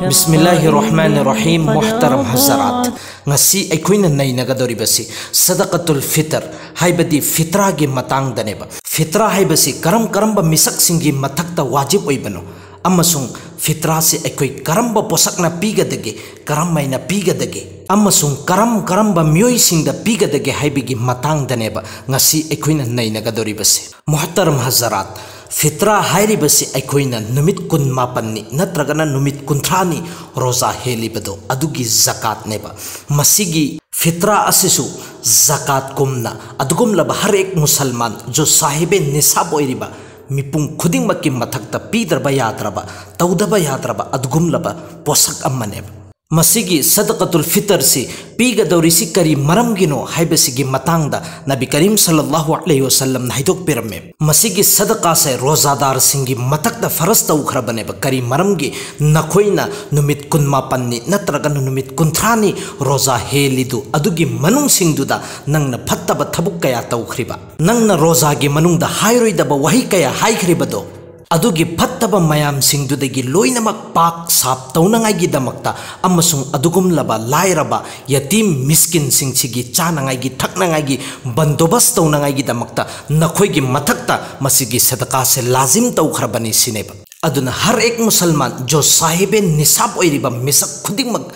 बिस्मिल्लाहिर्रहमानिर्रहीम मुहतरम हज़रात ngasi aikoina nainagadoribasi sadaqatul fitr haibadi fitra gi matangdaneba fitra haibasi karamba misak singi mathakta wajib oibano amasung fitra se aikoi karamba posakna pigadage karamaina pigadage amasung karamba myoi singda pigadage haibigi matangdaneba ngasi aikoina nainagadoribasi muhtaram hazarat fitra hairibasi aikoina numit kun mapanni natragana numit kuntrani roza helibado adugi zakat neba masigi fitra asisu zakat kumna adugum laba har ek musalman jo sahibe nisab oiriba mipung khuding makki mathakta pidraba yadraba tawdaba yadraba adugum laba posak ammaneba masigi sadaqatul fitr si piga dawrisi kari maramgino haibasigi matangda nabi karim sallallahu alaihi wasallam naidok pirame masigi sadaqa se rozadar singi matakda farasta ukhrabane ba kari maramgi nakhoina numit kunma panni natraga numit kuntrani roza helidu adugi manung singduda nangna phattaba thabuk kaya tawkhriba nangna roza gi manungda hairoidaba wahi kaya haikribado adugi phattaba mayam singdudagi loinamak pak sap taunangai damakta amasung adugum laba lairaba yatim miskin singchigi chanangai gi thaknangai gi bandobas taunangai damakta nakhoi gi mathakta masigi sadaqa se lazim tawkhrabani sineba aduna har ek musalman jo sahibe nisab oiriba misak khudingmak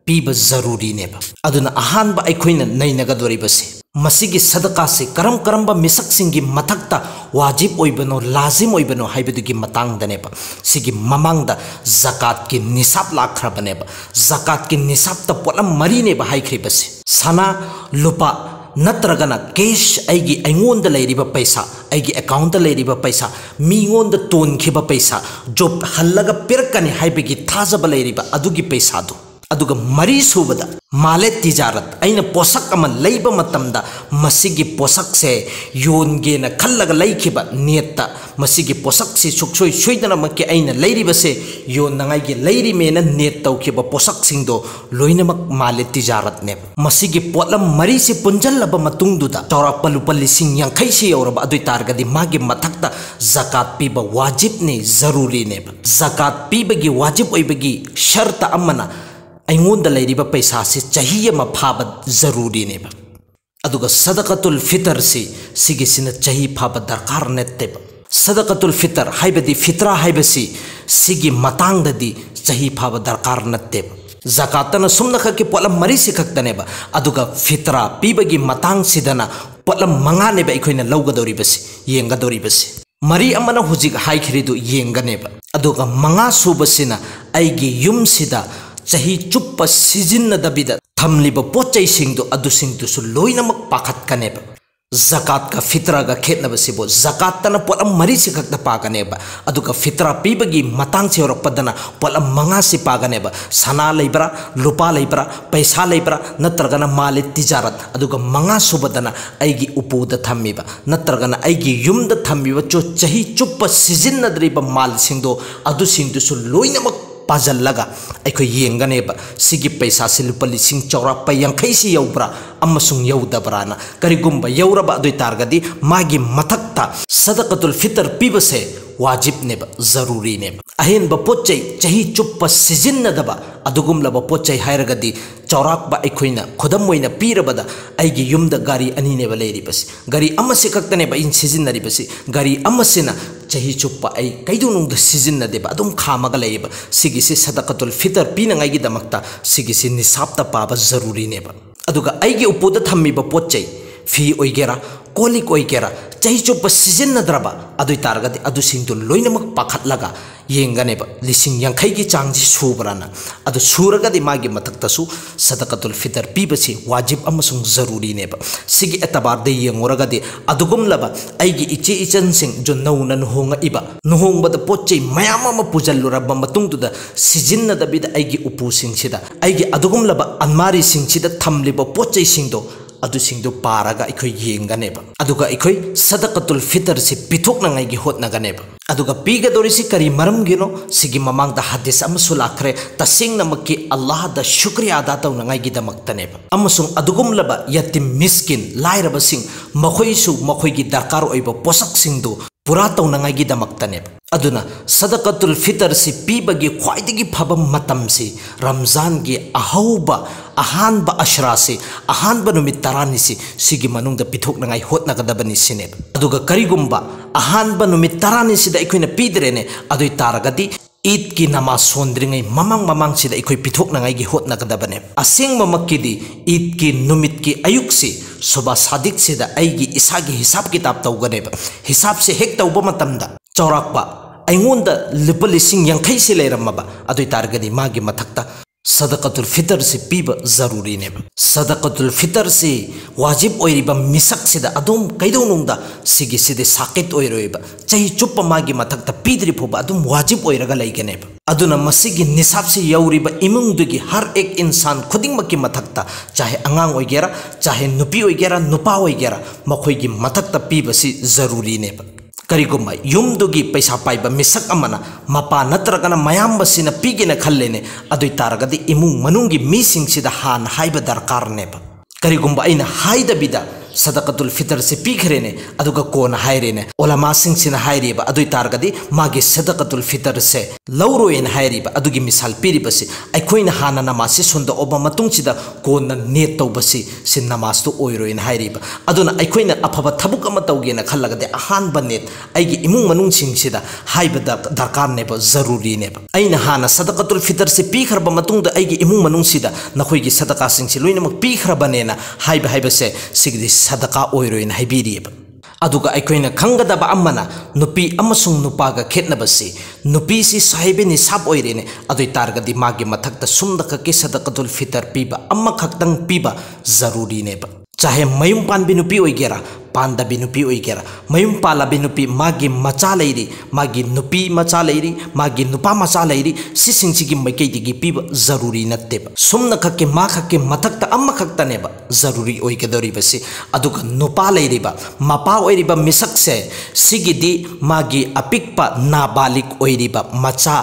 piba zaruri neba aduna ahanba aikoina nainagadoribasi masigi sadaqa se karamba misak singi mathakta wajib oibano lazim oibano haibedugi matang daneba sigi mamangda zakat ki nisab lakhrabaneba zakat ki nisab ta polam mari neba haikribasi sana lupa natragana cash aigi aingonda leiriba paisa aigi account leiriba paisa mingonda ton khiba paisa job hallaga pirkani haibegi thazaba leiriba adugi paisa du aduga mari subada male tijarat aina posak ama leiba matamda masigi posak se yonge na khallaga laikhiba netta masigi posak si suksoi soidana makki aina leiriba se yon nangai gi leiri mena net tawkhiba posak singdo loinamak male tijarat ne masigi potlam mari si punjallaba matungduda tawrakpa lupa lising yankai si yoraba adui targadi magi mathakta zakat piba wajib ne zaruri ne zakat piba gi wajib oibagi sharta amana aingonda leiriba paisa se chahiya ma phaba zaruri neba aduga sadaqatul fitr si sigisina chahi phaba darkar netteba sadaqatul fitr haibadi fitra haibasi sigi matangdadi chahi phaba darkar netteba zakatana sumna khaki polam mari sikaktaneba aduga fitra pibagi matang sidana polam manga neba ikoina lawgadoribasi yengadoribasi mari amana hujik haikhridu yenganeba aduga manga subasina aigi yum sida chahi chuppa sizin dabida thamliba pochai singdu adu singdu su loinamak pakhat kaneba zakat ka fitra ga khetnaba sibo zakat tana polam mari sikakta paganeba aduga fitra pibagi matang cheorakpadana polam manga si paganeba sana leibra lupa leibra paisa leibra natragana male tijarat aduga manga subadana aigi upuda thammiba natragana aigi yumda thammiba cho chahi chuppa sizin nadriba mal singdo adu singdu su loinamak pazal laga aiko yenganeba sigi paisa silupali sing chawrapa yankai si yaubra amasung yaudabrana karigumba yauraba adoi targadi magi mathakta sadaqatul fitr pibase wajib neba zaruri neba ahin ba pochai chahi chuppa sizin nadaba adugum laba pochai hairagadi chawrakba aikoina khodam moina pirabada aigi yumda gari ani neba leiribas gari amase kaktaneba in sizin naribasi gari amasina chahi chuppa ai kaidunungda sizin nadeba adum khamaga leiba sigisi sadaqatul fitr pinangai gi damakta sigisi nisabta paba zaruri neba aduga aigi upuda thammiba pochai fi oigera kolik oigera chahi chuppa sizin nadraba adui targadi adu singdu loinamak pakhatlaga yenganeba lising yankai gi changji subrana adu suragadi magi mathaktasu sadaqatul fitr pibasi wajib amasung zaruri neba sigi etabar de yengoragadi adugum laba aigi ichi ichan sing jo nauna nuhonga iba nuhongbada pochei mayama ma pujalluraba matungduda sizinna dabida aigi upu sing sida aigi adugum laba anmari sing sida thamliba pochei singdo adu singdo paraga ikoi yenganeba aduga ikoi sadaqatul fitr si pithok nangai gi hotnaganeba अदुगा पीगदोरिसी करी मरमगिनो सिगी ममांगदा हदीस अमसु लाखरे तसिंगनमकी अल्लाह दा शुक्रिया अदा तौनंगाइगिदमक्तने अमसुंग अदुगुमलबा यतिम मिस्किन लाइरबसिंग मखोइसु मखोइगी दरकार ओइबा पोसकसिंगदु पुरा तौनंगाइगिदमक्तने अदुना सदकतुल फितर से पीबगी ख्वाइदगी फब मतम से रमजान की अहौबा अहानब अशरा से अहानब नुमित तरानी से सिगी मनुंग पिथोकनंगाई होतनगदबनी सिने अदुगा करिगुंबा अहानब नुमित तरानी से अखोइना पीदरेने अदुइ तारगदी ईद की नमाज सोंद्रिंगै ममंग ममंग से अखोइ पिथोकनंगाई गी होतनगदबने असेंगममक्कीदी ईद की नुमित की अयुक से सुबह सादिक से अईगी इसागी हिसाब किताब तौगनेब हिसाब से हेक तौबा मतमदा चौराकबा अइंगोंदा लुपा लिसिंग यांखै से लेरमबा अदुइ तारगदी मागी मथक्ता सदकतुल फितर से पीब जरूरी ने सदकतुल फितर से वाजिब ओइरिबा मिसक सिदा अदुम कैदौनुंगदा सिगी सिदे साकित ओइरोइबा चही चुप मागी मथक्ता पीद्रि फोबा अदुम वाजिब ओइरगा लैगने अदुना मसिगी निसाब से यौरिबा इमुंगदुगी हर एक इंसान खुदिंगमकी मथक्ता चाहे अंगांग ओइगेरा चाहे नुपी ओइगेरा नुपा ओइगेरा मखोइगी मथक्ता पीबसी जरूरी ने करिगुम्बा युमदुगी पैसा पाइबा मिसक अमना मपा नत्रगना मयामबसिना पीगेना खल्लेने अदुइ तारगदी इमुंग मनुंगी मीसिंगसिदा हान हाइबा दरकार नेबा करिगुम्बा अइना हाइदबिदा सदकतुल फितर से पीखरेने अदुगा कोन हाइरेने ओलामा सिंगसिना हाइरिबा अदुइ तारगदी मागे सदकतुल फितर से लौरोएन हाइरिबा अदुगी मिसाल पीरिबसे अखोइना हाना नमाज सुंदा ओबा मतुंगसिदा कोन नेट तौबसे से नमाज तो ओइरोएन हाइरिबा अदुना अखोइना अफबा थबुक अमा तौगेना खल्लगदे अहानबा नेट अइगी इमुंग मनुंग सिंगसिदा हाइबा दरकार नेबा जरूरी नेबा अइना हाना सदकतुल फितर से पीखरबा मतुंगदा अइगी इमुंग मनुंगसिदा नखोइगी सदका सिंगसि लोइनमक पीखरबनेना हाइबसे सिगदि सदका ओइरोइन हाइबिरियब अदुगा अखोइना खंगदबा अमना नुपी अमसुंग नुपागा खेतनबसे नुपी सी साहिबे निसाब ओइरेने अदुइ तारगदी मागे मथक्ता सुमदका के सदकतुल फितर पीबा अम्मा खक्तंग पीबा जरूरी नेबा चाहे मयुम पानबी नुपी ओइगेरा पांदबी नुपी ओइगेरा मयुम पालाबी नुपी मागे मचा लैरी मागे नुपी मचा लैरी मागे नुपा मचा लैरी सिसिंगसिगी मैकैदिगी पीबा जरूरी नत्तेबा सुमना खक्के मा खक्के मथक्ता अम्मा खक्तनेबा जरूरी ओइगदोरिबसे अदुगा नुपा लैरिबा मपा ओइरिबा मिसकसे सिगिदी मागे अपिकपा नाबालिक ओइरिबा मचा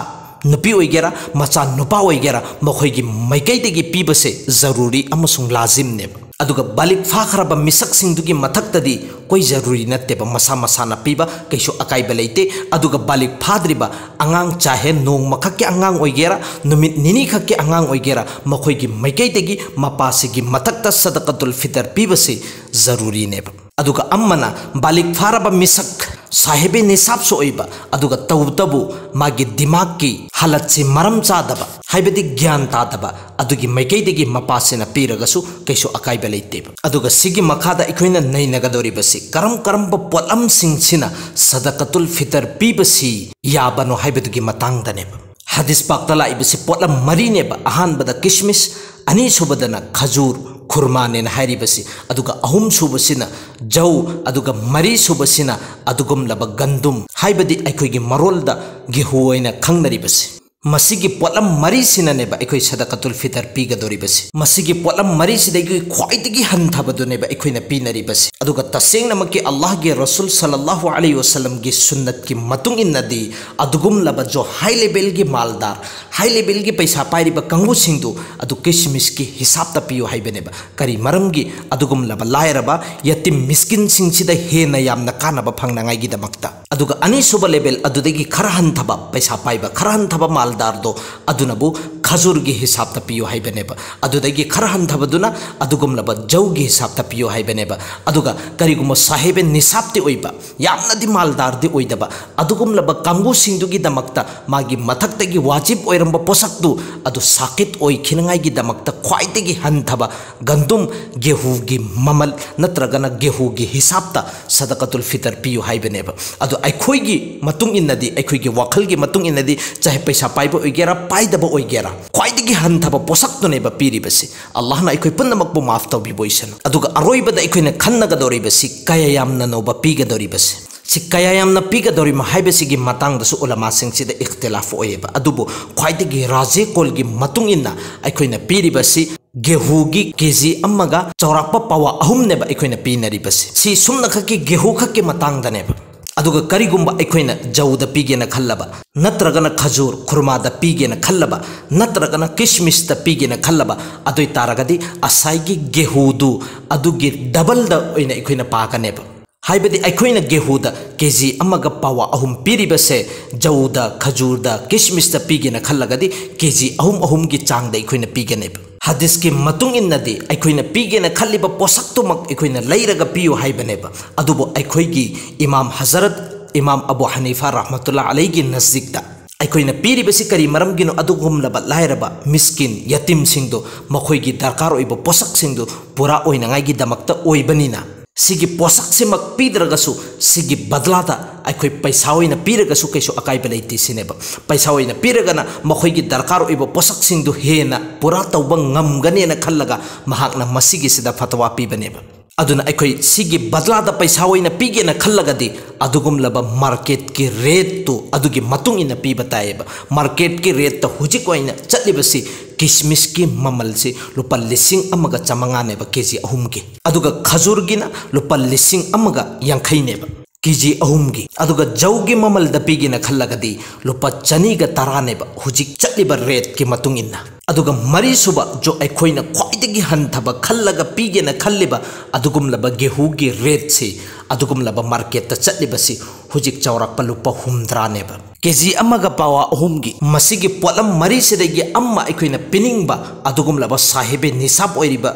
नुपी ओइगेरा मचा नुपा ओइगेरा मखोइगी मैकैदिगी पीबसे जरूरी अमसुंग लाजिमनेबा अदुगा बालिक फाखरबा मिसक सिंगदुगी मथक्तदी कोई जरूरी नत्तेबा मसा मसाना पीबा कैसु अकाइबा लैते अदुगा बालिक फाद्रिबा अंगांग चाहे नोंग मखक्के अंगांग ओइगेरा नुमित निनी खक्के अंगांग ओइगेरा मखोइगी मैकैदगी मपासिगी मथक्ता सदकतुल फितर पीबसे जरूरी नेबा अदुगा अम्मना बालिक फारबा मिसक साहिबे निसाब सोइबा अदुगा तौतबु मागी दिमाग की हालत से मरम चादबा हाइबदी ज्ञान तादबा अदुगी मैकैदगी मपासेना पीरगसु कैसु अकाइबा लैतेबा अदुगा सिगी मखादा इखोइना नैनगदोरिबसी करम करम पोतलम सिंगसिना सदकतुल फितर पीबसी याबनो हाइबदुगी मतांगदनेबा हदीस पाक्तला इबसी पोतलम मरीनेबा अहानबदा किशमिश अनी सुबदना खजूर खुरमाने हाइरिबसी अदुगा अहुम सुबसिना जौ अदुगा मरी सुबसिना अदुगुम लब गंदुम हाइबदी अखोइगी मरोलदा गेहू ओइना खंगनरिबसी मसिगी पोतलम मरी सिननेबा अखोइ सदकतुल फितर पीगदोरिबसी मसिगी पोतलम मरी सिदगी ख्वाइदगी हंथबदुनेबा अखोइना पीनरिबसी अदुगा तसेंगनमकी अल्लाह के रसूल सल्लल्लाहु अलैहि वसल्लम की सुन्नत की मतुंग इन्नदी अदुगुम लब जो हाई लेवल की मालदार हाई लेवल की पैसा पाइरिबा कंगु सिंगदु अदु किशमिश की हिसाब तपियो हाइबनेबा करी मरमगी अदुगुम लब लायरबा यतिम मिस्किन सिंगसिदा हेना यामना कानबा फंगनांगाइगी दमक्ता अदुगा अनी सुबा लेवल अदुदगी खरा हंथबा पैसा पाइबा खरा हंथबा मालदार दो अदुनबु खजूर की हिसाब तपियो हाइबनेबा अदुदगी खरा हंथबदुना अदुगुम लब जौ की हिसाब तपियो हाइबनेबा अदुगा करिगुम साहिबे निसाबति ओइबा यामनदि मालदारदि ओइदबा अदुगुम लब कांगु सिंगदुगी दमक्ता मागी मथक्तगी वाजिब ओइरंबा पोसक्तु अदु साकित ओइ खिनंगाइगी दमक्ता ख्वाइदगी हंथबा गंदुम गेहू की ममल नत्रगना गेहू की हिसाबता सदकतुल फितर पियो हाइबनेबा अदु अखोइगी मतुंग इन्नदी अखोइगी वखलगी मतुंग इन्नदी चाहे पैसा पाइबा ओइगेरा पाइदबा ओइगेरा ख्वाइदगी हंथबा पोसक्तुनेबा पीरिबसी अल्लाहना अखोइ पुन्नमकबु माफ तौबिबोइसन अदुगा अरोइबदा अखोइना खन्नगदोरिबसी कया यामना नोबा पीगदोरिबसी सिक्कया यामना पीगदोरिमा हाइबसिगी मतांगदसु उलमा सिंगसिदा इख्तिलाफ ओइबा अदुबु ख्वाइदगी राजे कोलगी मतुंग इन्ना अखोइना पीरिबसी गेहू की केजी अम्मगा चौराकपा पावा अहुमनेबा अखोइना पीनरिबसी सी सुमना खक्की गेहू खक्की मतांगदनेबा अदुगा करिगुम्बा अखोइना जौदा पीगेना खल्लबा नत्रगना खजूर खुरमादा पीगेना खल्लबा नत्रगना किशमिशदा पीगेना खल्लबा अदुई तारगदी असाइगी गेहूदु अदुगी डबलदा ओइना अखोइना पागनेबा हाइबदी अखोइना गेहूदा केजी अमगा पावा अहुम पीरिबसे जौदा खजूरदा किशमिशदा पीगेना खल्लगदी केजी अहुम अहुमगी चांगदा अखोइना पीगनेबा हदीस की मतुंग इन्नदी अखोइना पीगेना खल्लिबा पोसक्तुमक अखोइना लैरगा पियो हाइबनेबा अदुबो अखोइगी इमाम हजरत इमाम अबू हनीफा रहमतुल्लाह अलैहि नजदीकता अखोइना पीरिबसी करी मरमगिनो अदुगुमलबा लायरबा मिस्किन यतीम सिंगदो मखोइगी दरकार ओइबो पोसक सिंगदो पूरा ओइनांगाइगी दमक्ता ओइबनिना सिगी पोसक सिमक पीदरगसु सिगी बदलादा अखोइ पैसा ओइना पीरगसु कैसु अकाइबा लैति सिनेबा पैसा ओइना पीरगना मखोइगी दरकार ओइबो पोसक सिंगदो हेना पूरा तौबा ngамगनेना खल्लगा महाकना मसिगी सिदा फतवा पीबनेबा अदुना अखोइ सिगी बदलादा पैसा ओइना पीगेना खल्लगदी अदुगुमलबा मार्केट की रेट तो अदुगी मतुंग इना पीबा तायेबा मार्केट की रेट तो हुजिक ओइना चटलिबसी किशमिश की ममल से लुपा लिसिंग अमगा चमंगानेबा केजी अहुमगी अदुगा खजूरगिना लुपा लिसिंग अमगा यांखैनेबा केजी अहुमगी अदुगा जौगी ममल दपीगिना खल्लगदी लुपा चनीगा तरानेबा हुजिक चटलिबा रेट की मतुंग इना अदुगा मरी सुबा जो अखोइना ख्वाइदगी हंथबा खल्लगा पीगेना खल्लिबा अदुगुमलबा गेहूगी रेट से अदुगुमलबा मार्केट ता चटलिबसी हुजिक चौरकपा लुपा हुमद्रानेबा केजी अमगा पावा अहुमगी मसिगी पोलम मरी सिदगी अम्मा अखोइना पिनिंगबा अदुगुमलबा साहिबे निसाब ओइरिबा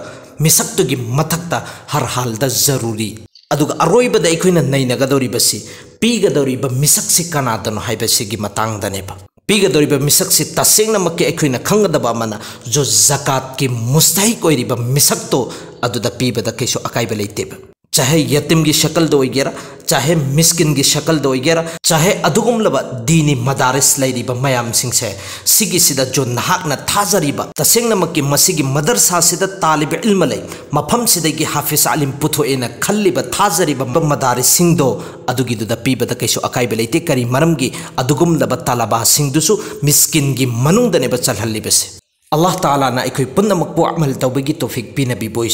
मिसक्तुगी मथक्ता हर हालदा जरूरी अदुगा अरोइबदा अखोइना नैनगदोरिबसी पीगदोरिबा मिसक्सि कनादनो हाइबसिगी मतांगदनेबा पीगदोरिबा मिसक्सि तसेंगनमक्के अखोइना खंगदबा मना जो ज़कात की मुस्तहिक ओइरिबा मिसक्तो अदुदा पीबदा कैसो अकाइबा लैतेबा चाहे यतीम की शक्ल दो गेरा चाहे मिस्किन की शक्ल दो गेरा चाहे अदुगुमलबा दीनी मदारिस लैरिबा मयाम सिंगसे सिगी सिदा जो नहाकना थाजरिबा तसेंगनमक्की मसिगी मदरसा सिदा तालिब इल्म लै मफम सिदगी हाफिज आलिम पुथोएना खल्लिबा थाजरिबा मदारिस सिंगदो अदुगिदुदा पीबदा कैसो अकाइबा लैते करी मरमगी अदुगुमलबा तालाबा सिंगदुसु मिस्किन की मनुंगदनेबा चलहल्लिबसे अल्लाह ताला ना अखोइ पुन्नमक्पु अमल तौबगी तौफिक पिनबी बोइस